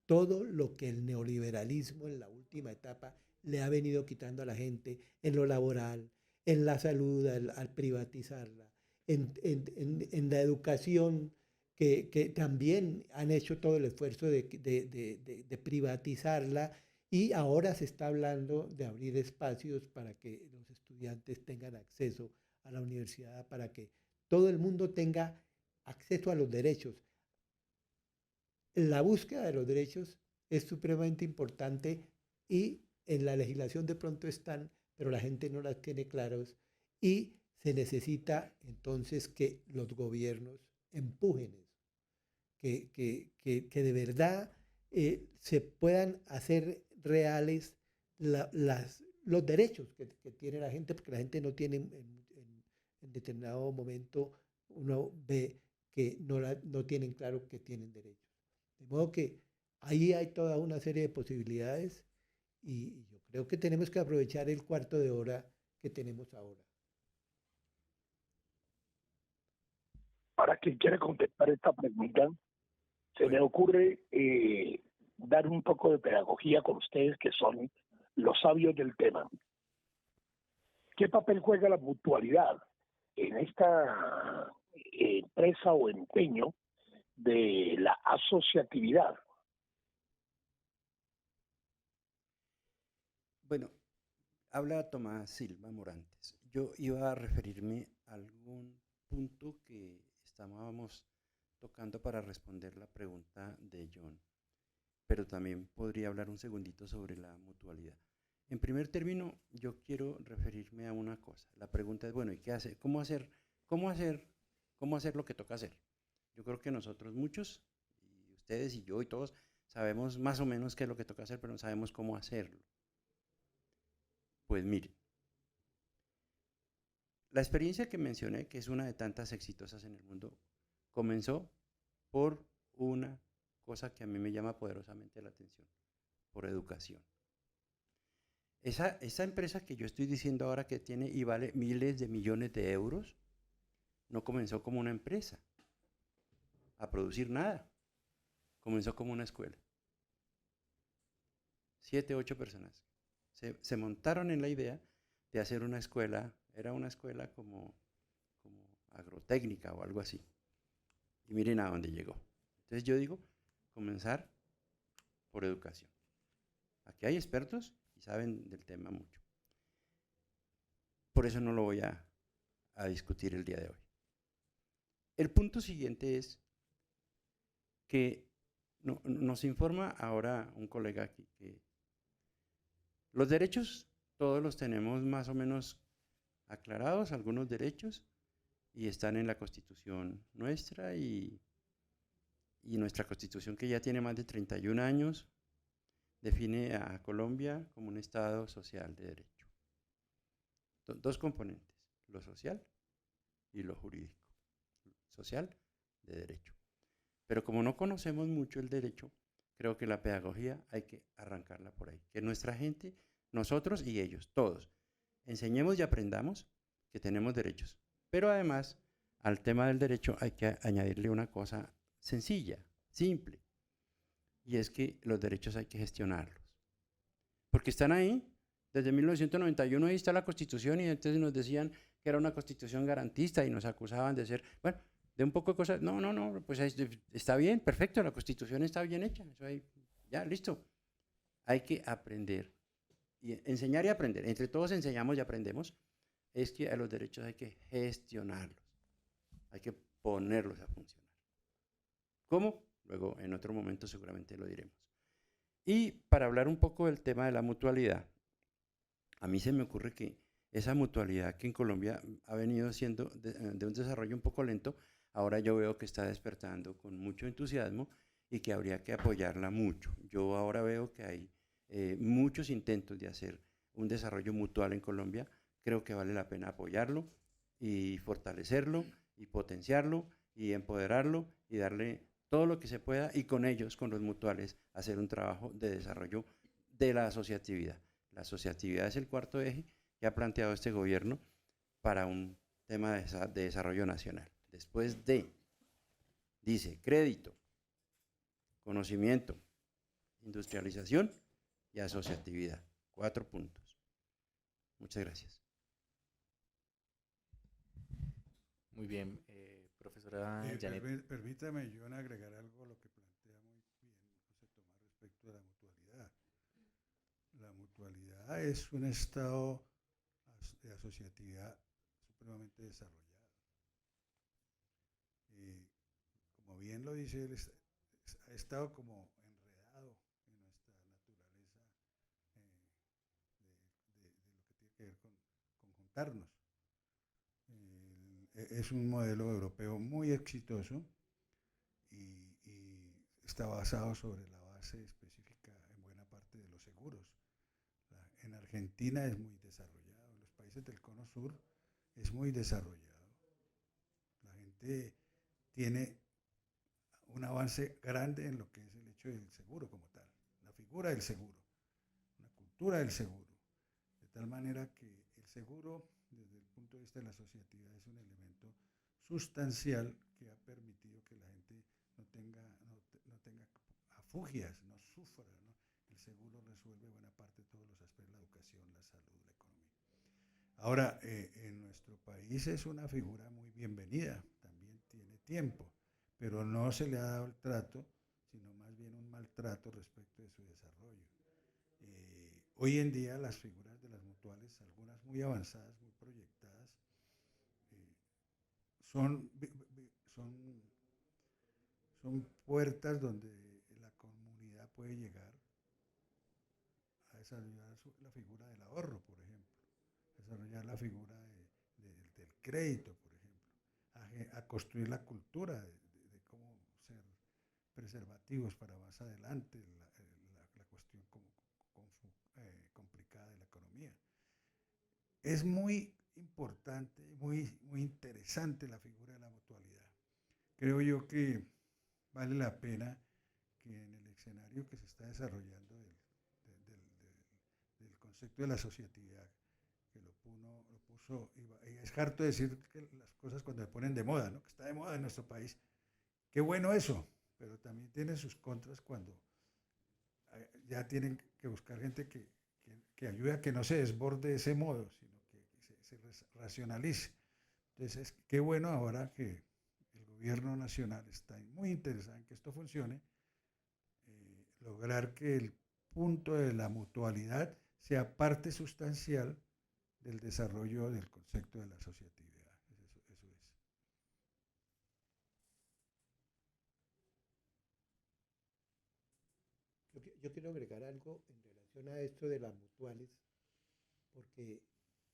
todo lo que el neoliberalismo en la última etapa le ha venido quitando a la gente en lo laboral, en la salud, al privatizarla, en la educación, que también han hecho todo el esfuerzo de privatizarla, y ahora se está hablando de abrir espacios para que los estudiantes tengan acceso a la universidad, para que todo el mundo tenga acceso a los derechos. La búsqueda de los derechos es supremamente importante, y en la legislación de pronto están, pero la gente no las tiene claras, y se necesita entonces que los gobiernos empujen eso, que de verdad se puedan hacer reales los derechos que tiene la gente, porque la gente no tiene en determinado momento, uno ve que no tienen claro que tienen derechos. De modo que ahí hay toda una serie de posibilidades, y yo creo que tenemos que aprovechar el cuarto de hora que tenemos ahora. Para quien quiere contestar esta pregunta, se me ocurre dar un poco de pedagogía con ustedes, que son los sabios del tema. ¿Qué papel juega la mutualidad en esta empresa o empeño de la asociatividad? Bueno, habla Tomás Silva Morantes. Yo iba a referirme a algún punto que estábamos tocando para responder la pregunta de John, pero también podría hablar un segundito sobre la mutualidad. En primer término, yo quiero referirme a una cosa. La pregunta es, bueno, ¿y qué hacer? ¿Cómo hacer lo que toca hacer? Yo creo que nosotros muchos, y ustedes y yo y todos, sabemos más o menos qué es lo que toca hacer, pero no sabemos cómo hacerlo. Pues miren, la experiencia que mencioné, que es una de tantas exitosas en el mundo, comenzó por una cosa que a mí me llama poderosamente la atención, por educación. Esa empresa que yo estoy diciendo ahora, que tiene y vale miles de millones de euros, no comenzó como una empresa a producir nada, comenzó como una escuela. 7, 8 personas se montaron en la idea de hacer una escuela. Era una escuela como agrotécnica o algo así. Y miren a dónde llegó. Entonces yo digo, comenzar por educación. Aquí hay expertos y saben del tema mucho. Por eso no lo voy a discutir el día de hoy. El punto siguiente es que nos informa ahora un colega aquí que los derechos todos los tenemos más o menos aclarados, algunos derechos, y están en la Constitución nuestra, y nuestra Constitución, que ya tiene más de 31 años, define a Colombia como un Estado social de derecho. Dos componentes, lo social y lo jurídico. Social de derecho. Pero como no conocemos mucho el derecho, creo que la pedagogía hay que arrancarla por ahí. Que nuestra gente, nosotros y ellos, todos, enseñemos y aprendamos que tenemos derechos. Pero además, al tema del derecho hay que añadirle una cosa sencilla, simple, y es que los derechos hay que gestionarlos. Porque están ahí, desde 1991 ahí está la Constitución, y entonces nos decían que era una Constitución garantista y nos acusaban de ser, bueno, de un poco de cosas. No, pues está bien, perfecto, la Constitución está bien hecha, eso ahí, ya, listo. Hay que aprender, y enseñar y aprender. Entre todos enseñamos y aprendemos, es que a los derechos hay que gestionarlos, hay que ponerlos a funcionar. ¿Cómo? Luego, en otro momento seguramente lo diremos. Y para hablar un poco del tema de la mutualidad, a mí se me ocurre que esa mutualidad que en Colombia ha venido siendo de un desarrollo un poco lento, ahora yo veo que está despertando con mucho entusiasmo y que habría que apoyarla mucho. Yo ahora veo que hay muchos intentos de hacer un desarrollo mutual en Colombia. Creo que vale la pena apoyarlo, y fortalecerlo y potenciarlo y empoderarlo y darle todo lo que se pueda y con ellos, con los mutuales, hacer un trabajo de desarrollo de la asociatividad. La asociatividad es el cuarto eje que ha planteado este gobierno para un tema de desarrollo nacional. Después dice crédito, conocimiento, industrialización y asociatividad. 4 puntos. Muchas gracias. Muy bien, profesora Janet. Permítame, John, agregar algo a lo que plantea muy bien José Tomás respecto a la mutualidad. La mutualidad es un estado de asociatividad supremamente desarrollado. Como bien lo dice, él ha estado como enredado en nuestra naturaleza de lo que tiene que ver con juntarnos. Es un modelo europeo muy exitoso y está basado sobre la base específica en buena parte de los seguros. En Argentina es muy desarrollado, en los países del Cono Sur es muy desarrollado. La gente tiene un avance grande en lo que es el hecho del seguro como tal, la figura del seguro, una cultura del seguro, de tal manera que el seguro, desde el punto de vista de la asociatividad, es un elemento sustancial que ha permitido que la gente no tenga afugias, no sufra, ¿no? El seguro resuelve buena parte de todos los aspectos de la educación, la salud, la economía. Ahora, en nuestro país es una figura muy bienvenida, también tiene tiempo, pero no se le ha dado el trato, sino más bien un maltrato respecto de su desarrollo. Hoy en día las figuras de las mutuales, algunas muy avanzadas, muy proyectadas, son puertas donde la comunidad puede llegar a desarrollar la figura del ahorro, por ejemplo, desarrollar la figura del crédito, por ejemplo, a construir la cultura de cómo ser preservativos para más adelante, la cuestión complicada de la economía. Es muy importante, muy interesante la figura de la mutualidad. Creo yo que vale la pena que en el escenario que se está desarrollando del concepto de la asociatividad, que lo puso, y es harto decir que las cosas cuando se ponen de moda, ¿no? Que está de moda en nuestro país. Qué bueno eso, pero también tiene sus contras cuando ya tienen que buscar gente que ayude a que no se desborde de ese modo, sino que se racionalice. Entonces, qué bueno ahora que el gobierno nacional está muy interesado en que esto funcione, lograr que el punto de la mutualidad sea parte sustancial del desarrollo del concepto de la asociatividad. Eso es. Yo quiero agregar algo en relación a esto de las mutuales, porque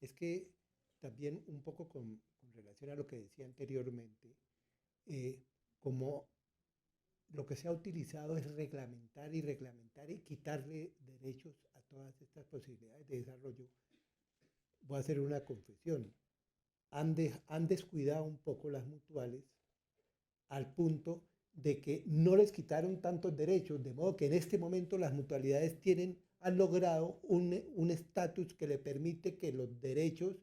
es que también un poco con relación a lo que decía anteriormente, como lo que se ha utilizado es reglamentar y quitarle derechos a todas estas posibilidades de desarrollo. Voy a hacer una confesión. Han descuidado un poco las mutuales al punto de que no les quitaron tantos derechos, de modo que en este momento las mutualidades han logrado un estatus que le permite que los derechos,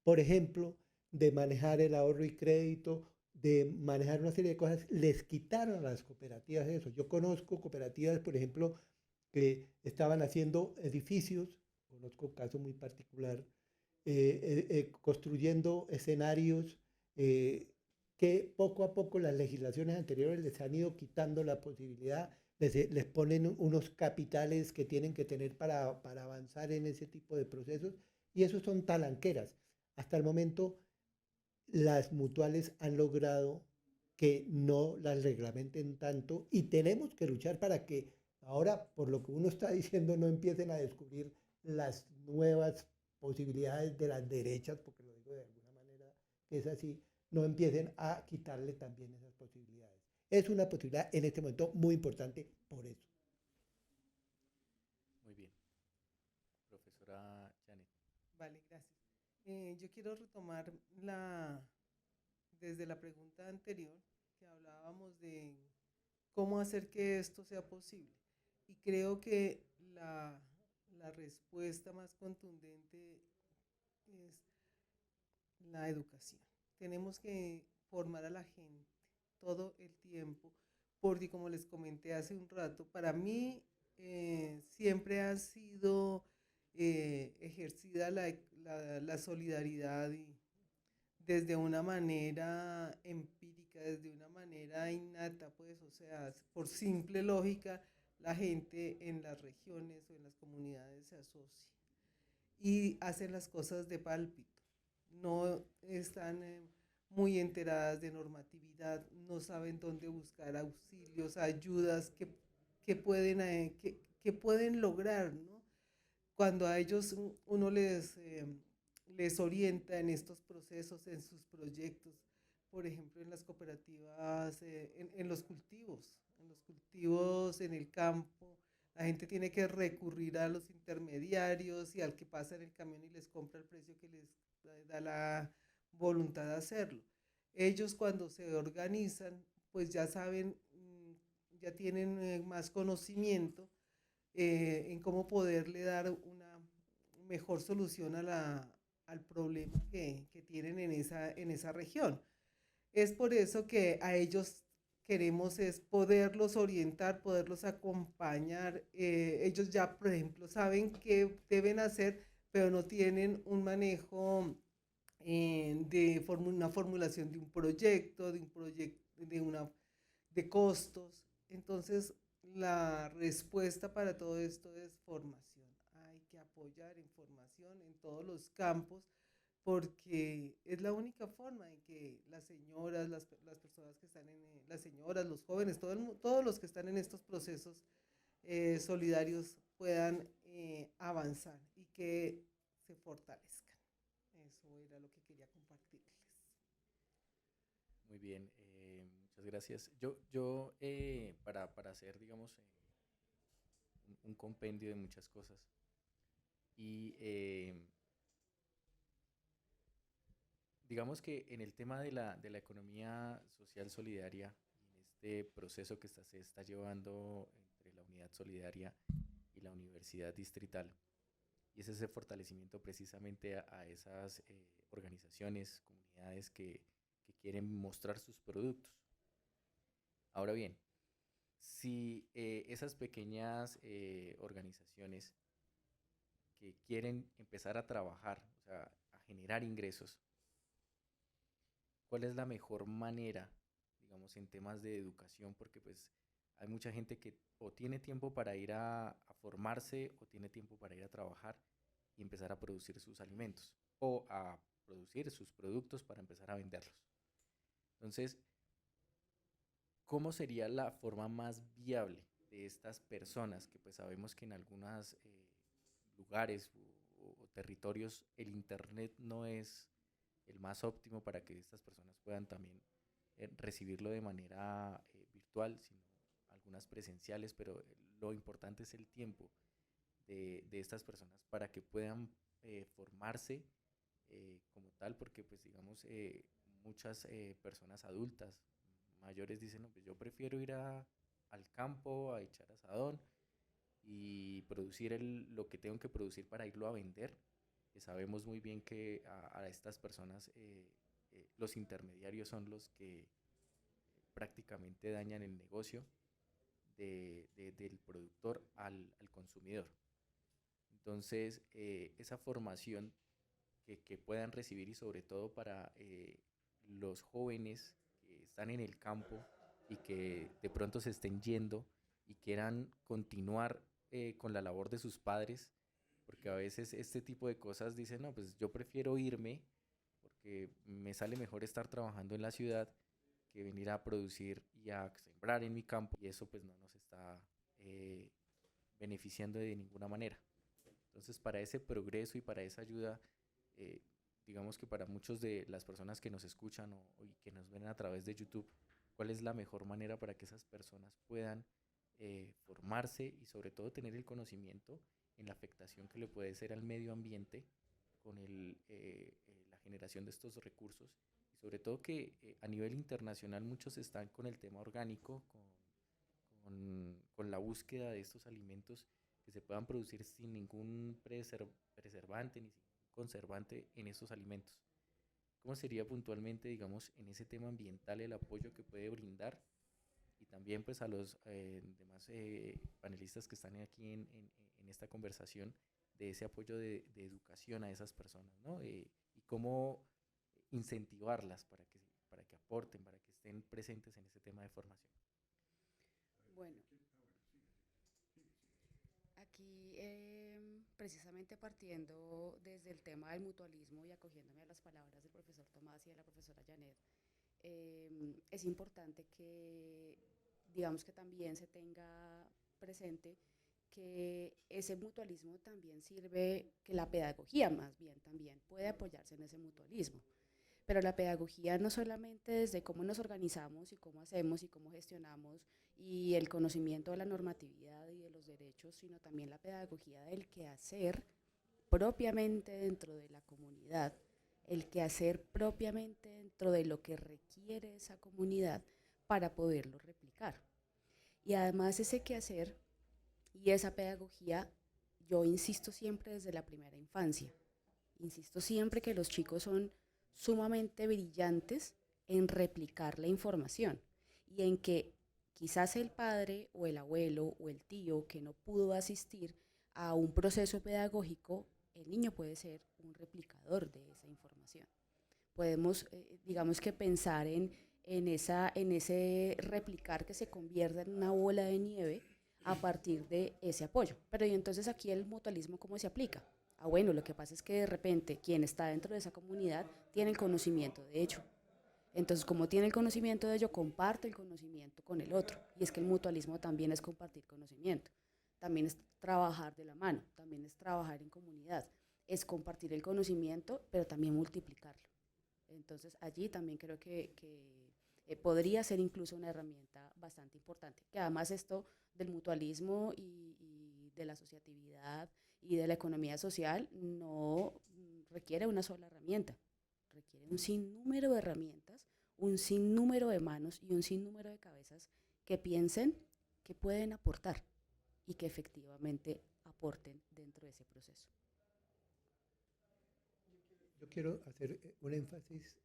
por ejemplo, de manejar el ahorro y crédito, de manejar una serie de cosas, les quitaron a las cooperativas eso. Yo conozco cooperativas, por ejemplo, que estaban haciendo edificios, conozco un caso muy particular, construyendo escenarios que poco a poco las legislaciones anteriores les han ido quitando la posibilidad, les ponen unos capitales que tienen que tener para avanzar en ese tipo de procesos, y esos son talanqueras. Hasta el momento las mutuales han logrado que no las reglamenten tanto, y tenemos que luchar para que ahora, por lo que uno está diciendo, no empiecen a descubrir las nuevas posibilidades de las derechas, porque lo digo de alguna manera que es así, no empiecen a quitarle también esas posibilidades. Es una posibilidad en este momento muy importante por eso. Muy bien. Profesora Janet. Vale, gracias. yo quiero retomar desde la pregunta anterior, que hablábamos de cómo hacer que esto sea posible. Y creo que la respuesta más contundente es la educación. Tenemos que formar a la gente todo el tiempo, porque como les comenté hace un rato, para mí siempre ha sido ejercida la solidaridad y desde una manera empírica, desde una manera innata, pues, o sea, por simple lógica, la gente en las regiones o en las comunidades se asocia y hacen las cosas de pálpito. No están muy enteradas de normatividad, no saben dónde buscar auxilios, ayudas que pueden lograr, ¿no? Cuando a ellos uno les orienta en estos procesos, en sus proyectos, por ejemplo, en las cooperativas, en los cultivos, en el campo, la gente tiene que recurrir a los intermediarios y al que pasa en el camión y les compra el precio que les da la voluntad de hacerlo. Ellos cuando se organizan, pues ya saben, ya tienen más conocimiento en cómo poderle dar una mejor solución al problema que tienen en esa región. Es por eso que a ellos queremos es poderlos orientar, poderlos acompañar. Ellos ya, por ejemplo, saben qué deben hacer, pero no tienen un manejo una formulación de un proyecto, de costos. Entonces, la respuesta para todo esto es formación. Hay que apoyar en formación en todos los campos, porque es la única forma en que las señoras, las personas que están las señoras, los jóvenes, todos los que están en estos procesos solidarios puedan avanzar y que se fortalezcan. Eso era lo que quería compartirles. Muy bien, muchas gracias. Para hacer, digamos, un compendio de muchas cosas. Y digamos que en el tema de la economía social solidaria, en este proceso que se está llevando entre la Unidad Solidaria y la Universidad Distrital, y es ese fortalecimiento precisamente a esas organizaciones, comunidades que quieren mostrar sus productos. Ahora bien, si esas pequeñas organizaciones que quieren empezar a trabajar, o sea, a generar ingresos, ¿cuál es la mejor manera, digamos, en temas de educación? Porque pues hay mucha gente que o tiene tiempo para ir a formarse o tiene tiempo para ir a trabajar y empezar a producir sus alimentos o a producir sus productos para empezar a venderlos. Entonces, ¿cómo sería la forma más viable de estas personas que pues sabemos que en algunos lugares o territorios el internet no es el más óptimo para que estas personas puedan también recibirlo de manera virtual, sino algunas presenciales, pero lo importante es el tiempo de estas personas para que puedan formarse como tal, porque pues digamos muchas personas adultas mayores dicen, no, pues yo prefiero ir al campo a echar asadón y producir lo que tengo que producir para irlo a vender, que sabemos muy bien que a estas personas los intermediarios son los que prácticamente dañan el negocio del productor al consumidor. Entonces, esa formación que puedan recibir y sobre todo para los jóvenes que están en el campo y que de pronto se estén yendo y quieran continuar con la labor de sus padres, porque a veces este tipo de cosas dicen, no, pues yo prefiero irme porque me sale mejor estar trabajando en la ciudad que venir a producir y a sembrar en mi campo, y eso pues no nos está beneficiando de ninguna manera. Entonces, para ese progreso y para esa ayuda, digamos que para muchos de las personas que nos escuchan y que nos ven a través de YouTube, ¿cuál es la mejor manera para que esas personas puedan formarse y sobre todo tener el conocimiento en la afectación que le puede ser al medio ambiente la generación de estos recursos y sobre todo que a nivel internacional muchos están con el tema orgánico, con la búsqueda de estos alimentos que se puedan producir sin ningún preservante ni sin conservante en estos alimentos. ¿Cómo sería puntualmente, digamos, en ese tema ambiental el apoyo que puede brindar? Y también pues a los demás panelistas que están aquí en esta conversación, de ese apoyo de educación a esas personas, ¿no? Y cómo incentivarlas para que aporten, para que estén presentes en ese tema de formación. Bueno, aquí precisamente partiendo desde el tema del mutualismo y acogiéndome a las palabras del profesor Tomás y de la profesora Janet, es importante que, digamos, que también se tenga presente que ese mutualismo también sirve, que la pedagogía más bien también puede apoyarse en ese mutualismo. Pero la pedagogía no solamente desde cómo nos organizamos y cómo hacemos y cómo gestionamos y el conocimiento de la normatividad y de los derechos, sino también la pedagogía del quehacer propiamente dentro de la comunidad, el quehacer propiamente dentro de lo que requiere esa comunidad para poderlo replicar. Y además ese quehacer y esa pedagogía, yo insisto siempre desde la primera infancia, insisto siempre que los chicos son sumamente brillantes en replicar la información y en que quizás el padre o el abuelo o el tío que no pudo asistir a un proceso pedagógico, el niño puede ser un replicador de esa información. Podemos, digamos que pensar en ese replicar que se convierta en una bola de nieve a partir de ese apoyo. Pero y entonces aquí el mutualismo, ¿cómo se aplica? Bueno, lo que pasa es que de repente quien está dentro de esa comunidad tiene el conocimiento de ello. Entonces, como tiene el conocimiento de ello, comparte el conocimiento con el otro. Y es que el mutualismo también es compartir conocimiento. También es trabajar de la mano, también es trabajar en comunidad. Es compartir el conocimiento, pero también multiplicarlo. Entonces, allí también creo que podría ser incluso una herramienta bastante importante. Que además esto del mutualismo y de la asociatividad y de la economía social no requiere una sola herramienta, requiere un sinnúmero de herramientas, un sinnúmero de manos y un sinnúmero de cabezas que piensen que pueden aportar y que efectivamente aporten dentro de ese proceso. Yo quiero hacer un énfasis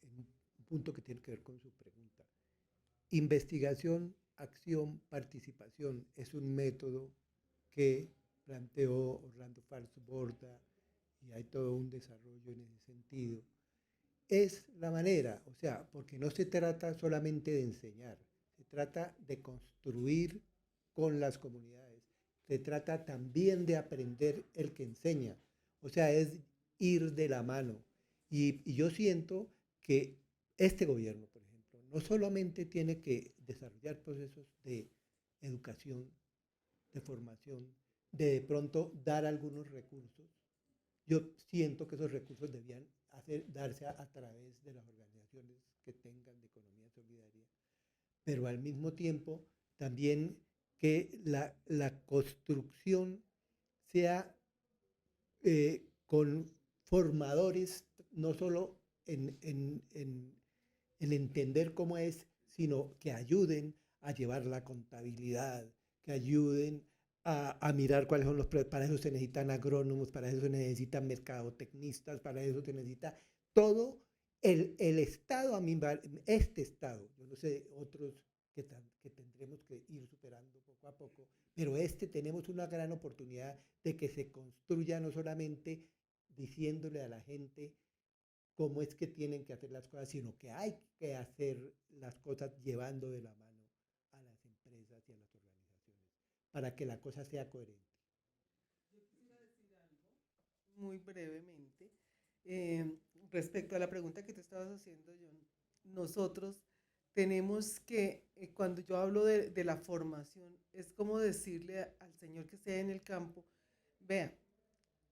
en un punto que tiene que ver con su pregunta. Investigación, acción, participación es un método que planteó Orlando Falsborda y hay todo un desarrollo en ese sentido. Es la manera, o sea, porque no se trata solamente de enseñar, se trata de construir con las comunidades, se trata también de aprender el que enseña, o sea, es ir de la mano. Y yo siento que este gobierno, por ejemplo, no solamente tiene que desarrollar procesos de educación, de formación, de pronto dar algunos recursos. Yo siento que esos recursos debían darse a través de las organizaciones que tengan de economía solidaria, pero al mismo tiempo también que la construcción sea con formadores, no solo en entender cómo es, sino que ayuden a llevar la contabilidad, que ayuden a mirar cuáles son los problemas. Para eso se necesitan agrónomos, para eso se necesitan mercadotecnistas, para eso se necesita todo el Estado, este Estado, yo no sé, otros que tendremos que ir superando poco a poco, pero tenemos una gran oportunidad de que se construya no solamente diciéndole a la gente cómo es que tienen que hacer las cosas, sino que hay que hacer las cosas llevando de la mano a las empresas y a las organizaciones para que la cosa sea coherente. Yo quisiera decir algo muy brevemente respecto a la pregunta que tú estabas haciendo, John. Nosotros tenemos que, cuando yo hablo de la formación, es como decirle al señor que esté en el campo, vea,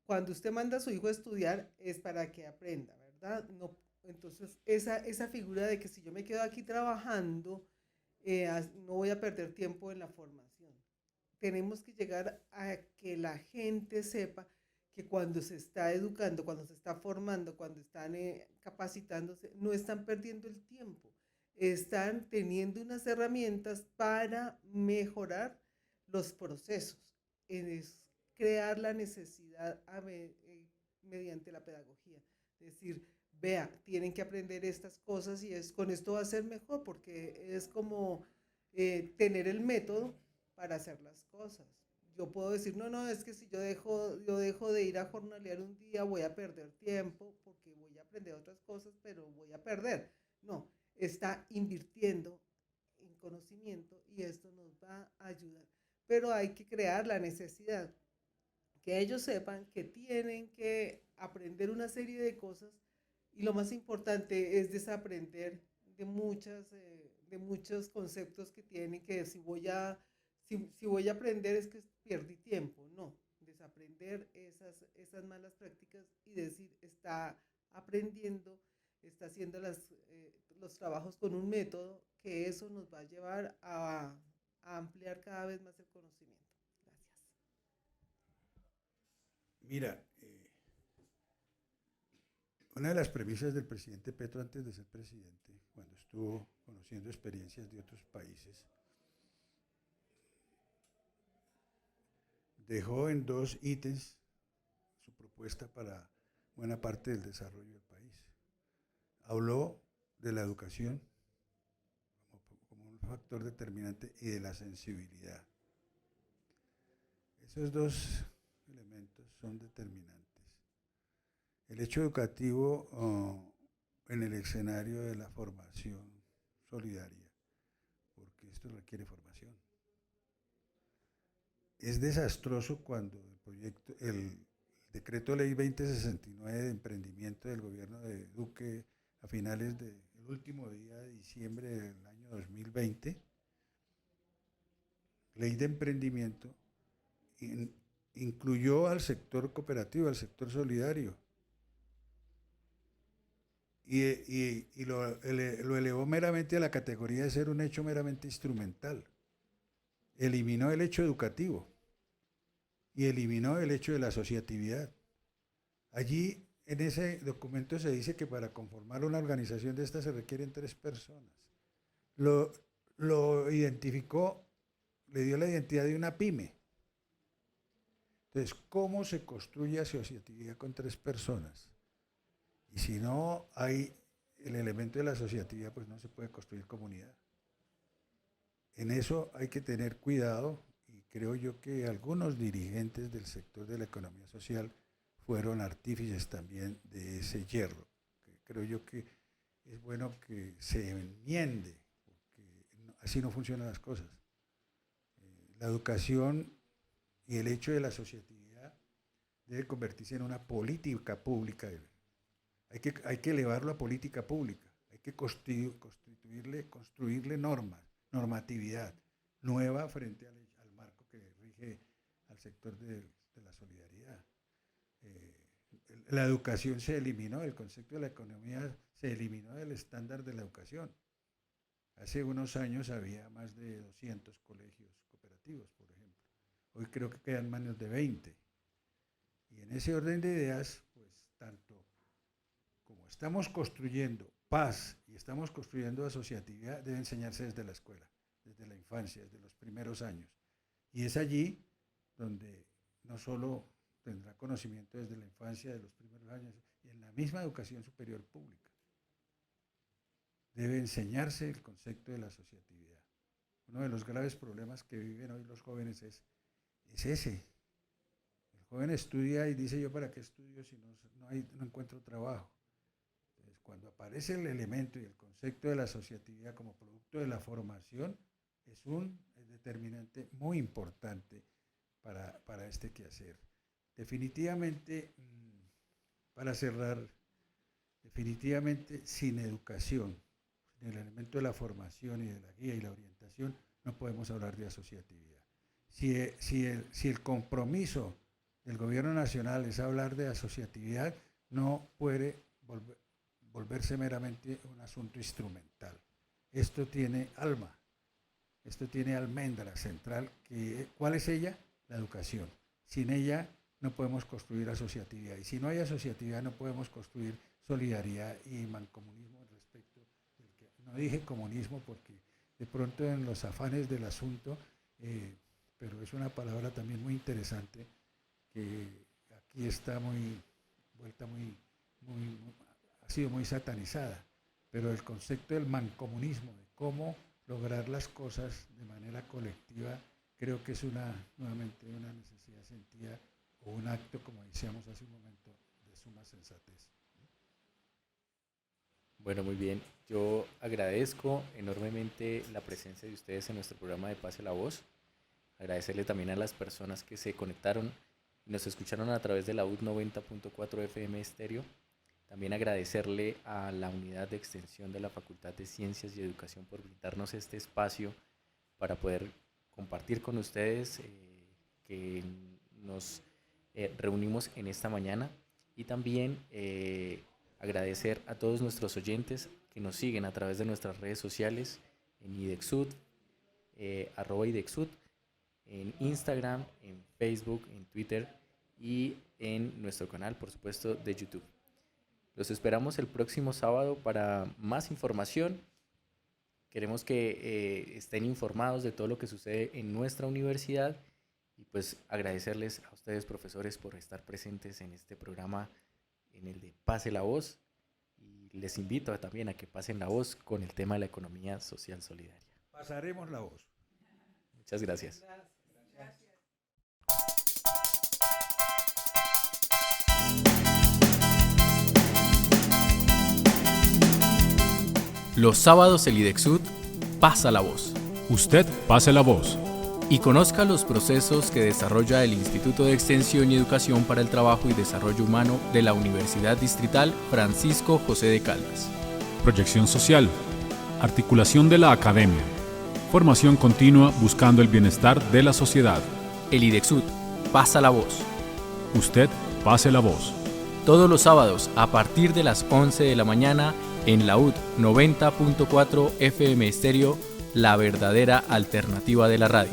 cuando usted manda a su hijo a estudiar es para que aprenda, ¿verdad? No, entonces, esa figura de que si yo me quedo aquí trabajando, no voy a perder tiempo en la formación. Tenemos que llegar a que la gente sepa que cuando se está educando, cuando se está formando, cuando están capacitándose, no están perdiendo el tiempo, están teniendo unas herramientas para mejorar los procesos, es crear la necesidad mediante la pedagogía, es decir, vea, tienen que aprender estas cosas y con esto va a ser mejor, porque es como tener el método para hacer las cosas. Yo puedo decir, no, es que si yo dejo de ir a jornalear un día, voy a perder tiempo, porque voy a aprender otras cosas, pero voy a perder. No, está invirtiendo en conocimiento y esto nos va a ayudar. Pero hay que crear la necesidad, que ellos sepan que tienen que aprender una serie de cosas, y lo más importante es desaprender de muchos conceptos que tienen, que si voy a aprender es que perdí tiempo. No, desaprender esas malas prácticas y decir, está aprendiendo, está haciendo los trabajos con un método, que eso nos va a llevar a ampliar cada vez más el conocimiento. Gracias. Mira, una de las premisas del presidente Petro antes de ser presidente, cuando estuvo conociendo experiencias de otros países, dejó en 2 ítems su propuesta para buena parte del desarrollo del país. Habló de la educación como un factor determinante y de la sensibilidad. Esos 2 elementos son determinantes. El hecho educativo en el escenario de la formación solidaria, porque esto requiere formación. Es desastroso cuando el decreto ley 2069 de emprendimiento del gobierno de Duque a finales del último día de diciembre del año 2020, ley de emprendimiento, incluyó al sector cooperativo, al sector solidario, y lo elevó meramente a la categoría de ser un hecho meramente instrumental. Eliminó el hecho educativo y eliminó el hecho de la asociatividad. Allí, en ese documento se dice que para conformar una organización de estas se requieren 3 personas. Lo identificó, le dio la identidad de una pyme. Entonces, ¿cómo se construye asociatividad con 3 personas? Y si no hay el elemento de la asociatividad, pues no se puede construir comunidad. En eso hay que tener cuidado, y creo yo que algunos dirigentes del sector de la economía social fueron artífices también de ese hierro. Creo yo que es bueno que se enmiende, porque así no funcionan las cosas. La educación y el hecho de la asociatividad debe convertirse en una política pública. Hay que elevarlo a política pública, hay que construirle normatividad nueva frente al marco que rige al sector de la solidaridad. La educación se eliminó, el concepto de la economía se eliminó del estándar de la educación. Hace unos años había más de 200 colegios cooperativos, por ejemplo. Hoy creo que quedan menos de 20. Y en ese orden de ideas, pues tanto como estamos construyendo paz y estamos construyendo asociatividad, debe enseñarse desde la escuela, desde la infancia, desde los primeros años. Y es allí donde no solo tendrá conocimiento desde la infancia, de los primeros años, y en la misma educación superior pública. Debe enseñarse el concepto de la asociatividad. Uno de los graves problemas que viven hoy los jóvenes es ese. El joven estudia y dice, ¿yo para qué estudio si no encuentro trabajo? Entonces, cuando aparece el elemento y el concepto de la asociatividad como producto de la formación, es un determinante muy importante para este quehacer. Definitivamente, para cerrar, definitivamente sin educación, sin el elemento de la formación y de la guía y la orientación, no podemos hablar de asociatividad. Si el compromiso del gobierno nacional es hablar de asociatividad, no puede volverse meramente un asunto instrumental. Esto tiene alma, esto tiene almendra central. ¿Cuál es ella? La educación. Sin ella no podemos construir asociatividad. Y si no hay asociatividad, no podemos construir solidaridad y mancomunismo respecto del que no dije comunismo porque de pronto en los afanes del asunto, pero es una palabra también muy interesante que aquí está ha sido muy satanizada, pero el concepto del mancomunismo, de cómo lograr las cosas de manera colectiva, creo que es nuevamente una necesidad sentida o un acto, como decíamos hace un momento, de suma sensatez. Bueno, muy bien. Yo agradezco enormemente la presencia de ustedes en nuestro programa de Pase la Voz. Agradecerle también a las personas que se conectaron y nos escucharon a través de la UD 90.4 FM Estéreo. También agradecerle a la unidad de extensión de la Facultad de Ciencias y Educación por brindarnos este espacio para poder compartir con ustedes que nos reunimos en esta mañana, y también agradecer a todos nuestros oyentes que nos siguen a través de nuestras redes sociales en IDEXUD, @IDEXUD, en Instagram, en Facebook, en Twitter y en nuestro canal, por supuesto, de YouTube. Los esperamos el próximo sábado para más información. Queremos que estén informados de todo lo que sucede en nuestra universidad y pues agradecerles a ustedes, profesores, por estar presentes en este programa, en el de Pase la Voz, y les invito también a que pasen la voz con el tema de la economía social solidaria. Pasaremos la voz. Muchas gracias. Los sábados el IDEXUD pasa la voz. Usted pase la voz. Y conozca los procesos que desarrolla el Instituto de Extensión y Educación para el Trabajo y Desarrollo Humano de la Universidad Distrital Francisco José de Caldas. Proyección social. Articulación de la academia. Formación continua buscando el bienestar de la sociedad. El IDEXUD pasa la voz. Usted pase la voz. Todos los sábados a partir de las 11 de la mañana en la UD 90.4 FM Estéreo, la verdadera alternativa de la radio.